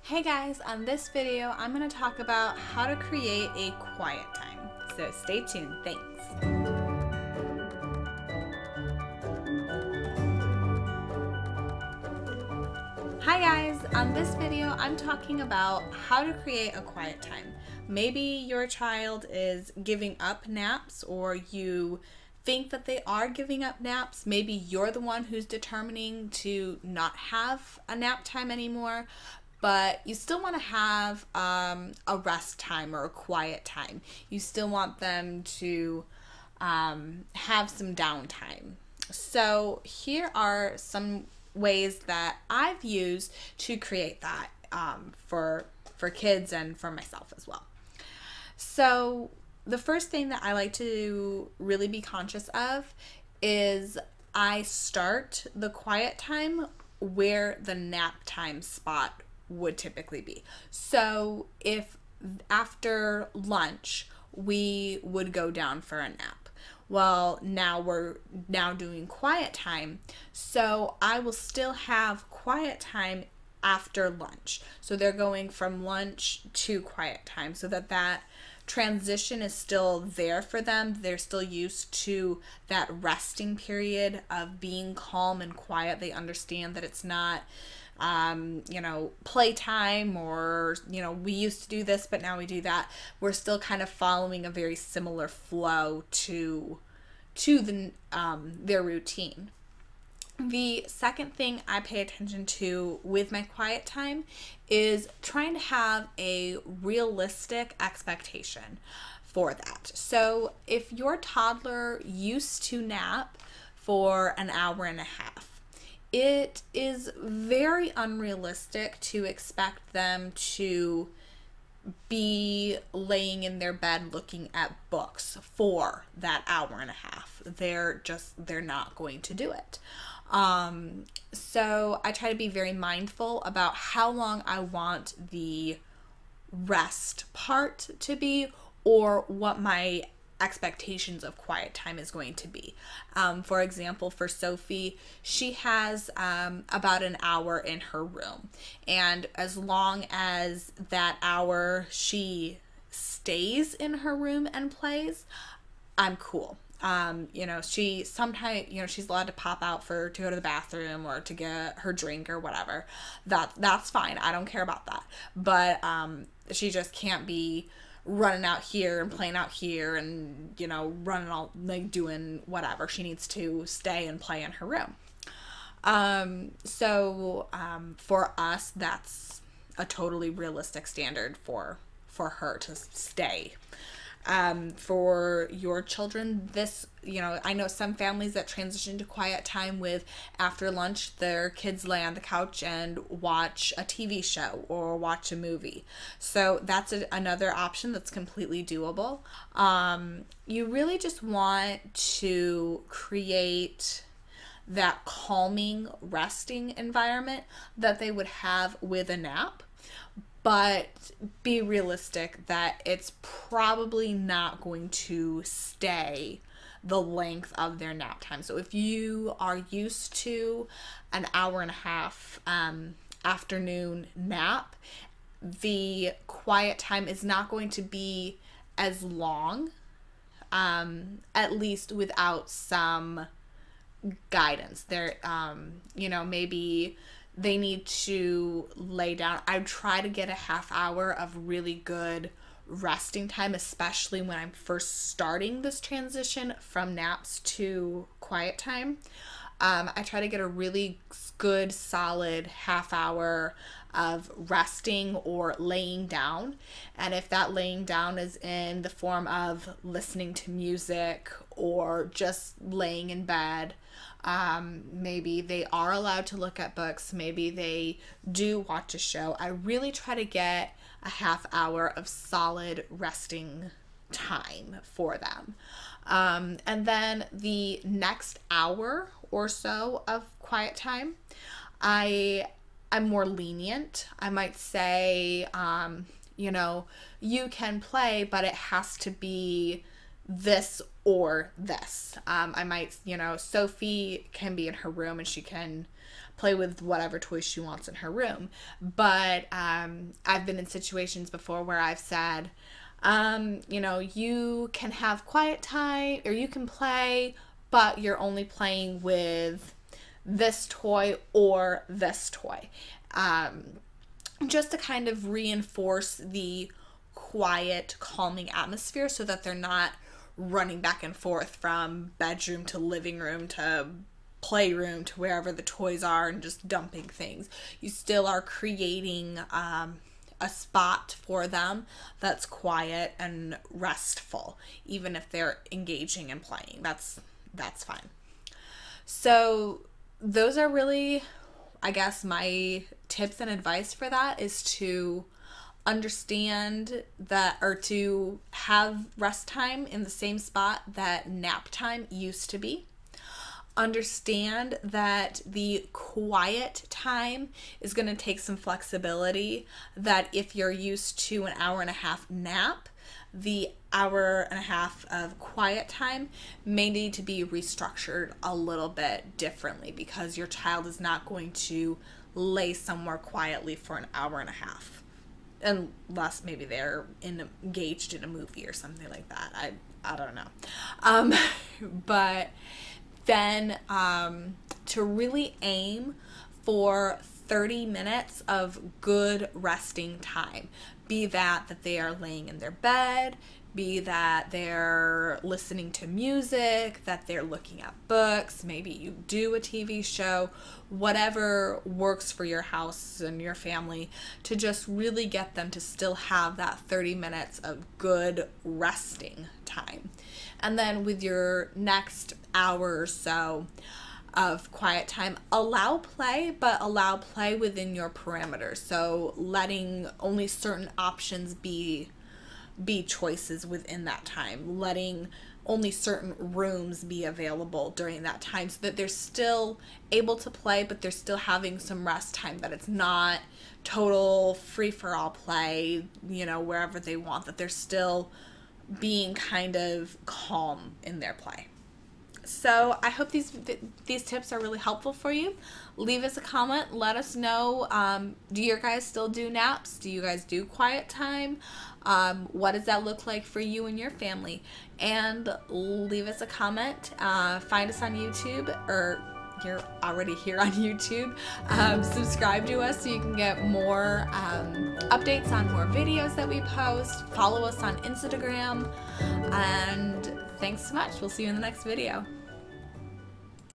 Hey guys, on this video I'm going to talk about how to create a quiet time. So stay tuned. Thanks. Hi guys, on this video I'm talking about how to create a quiet time. Maybe your child is giving up naps, or you think that they are giving up naps. Maybe you're the one who's determining to not have a nap time anymore, but you still want to have a rest time or a quiet time. You still want them to have some downtime. So here are some ways that I've used to create that for kids and for myself as well. So the first thing that I like to really be conscious of is I start the quiet time where the nap time spot would typically be. So if after lunch we would go down for a nap, well, now we're doing quiet time, so I will still have quiet time after lunch. So they're going from lunch to quiet time, so that transition is still there for them. They're still used to that resting period of being calm and quiet. They understand that it's not playtime, or, we used to do this, but now we do that. We're still kind of following a very similar flow to their routine. The second thing I pay attention to with my quiet time is trying to have a realistic expectation for that. So if your toddler used to nap for an hour and a half, it is very unrealistic to expect them to be laying in their bed looking at books for that hour and a half. They're not going to do it. So I try to be very mindful about how long I want the rest part to be, or what my expectations of quiet time is going to be. For example, for Sophie, she has about an hour in her room, and as long as that hour she stays in her room and plays, I'm cool. She sometimes, she's allowed to pop out to go to the bathroom or to get her drink or whatever. That's fine. I don't care about that. But she just can't be running out here and playing out here and, running all, like, doing whatever. She needs to stay and play in her room. For us, that's a totally realistic standard for her to stay. For your children, this, I know some families that transition to quiet time with after lunch, their kids lay on the couch and watch a TV show or watch a movie. So that's another option that's completely doable. You really just want to create that calming, resting environment that they would have with a nap, but be realistic that it's probably not going to stay the length of their nap time. So if you are used to an hour and a half afternoon nap, the quiet time is not going to be as long, at least without some guidance. There, maybe they need to lay down. I try to get a half hour of really good resting time, especially when I'm first starting this transition from naps to quiet time. I try to get a really good, solid half hour of resting or laying down. And if that laying down is in the form of listening to music or just laying in bed, maybe they are allowed to look at books, maybe they do watch a show. I really try to get a half hour of solid resting time for them. And then the next hour or so of quiet time, I'm more lenient. I might say, you can play, but it has to be this or this. I might, Sophie can be in her room and she can play with whatever toys she wants in her room. But I've been in situations before where I've said, you know, you can have quiet time or you can play, but you're only playing with this toy or this toy. Just to kind of reinforce the quiet, calming atmosphere so that they're not running back and forth from bedroom to living room to playroom to wherever the toys are and just dumping things. You still are creating a spot for them that's quiet and restful, even if they're engaging and playing. That's fine. So those are really, I guess, my tips and advice for that is to understand that, or to have rest time in the same spot that nap time used to be. Understand that the quiet time is going to take some flexibility, that if you're used to an hour and a half nap, the hour and a half of quiet time may need to be restructured a little bit differently, because your child is not going to lay somewhere quietly for an hour and a half, unless maybe they're engaged in a movie or something like that. I don't know. But then to really aim for 30 minutes of good resting time. Be that they are laying in their bed, be that they're listening to music, that they're looking at books, maybe you do a TV show, whatever works for your house and your family, to just really get them to still have that 30 minutes of good resting time. And then with your next hour or so of quiet time, allow play, but allow play within your parameters. So letting only certain options be choices within that time, letting only certain rooms be available during that time, so that they're still able to play, but they're still having some rest time, that it's not total free-for-all play, you know, wherever they want, that they're still being kind of calm in their play. So I hope these tips are really helpful for you. Leave us a comment. Let us know, do you guys still do naps? Do you guys do quiet time? What does that look like for you and your family? And leave us a comment. Find us on YouTube, or you're already here on YouTube. Subscribe to us so you can get more updates on more videos that we post. Follow us on Instagram. And thanks so much. We'll see you in the next video.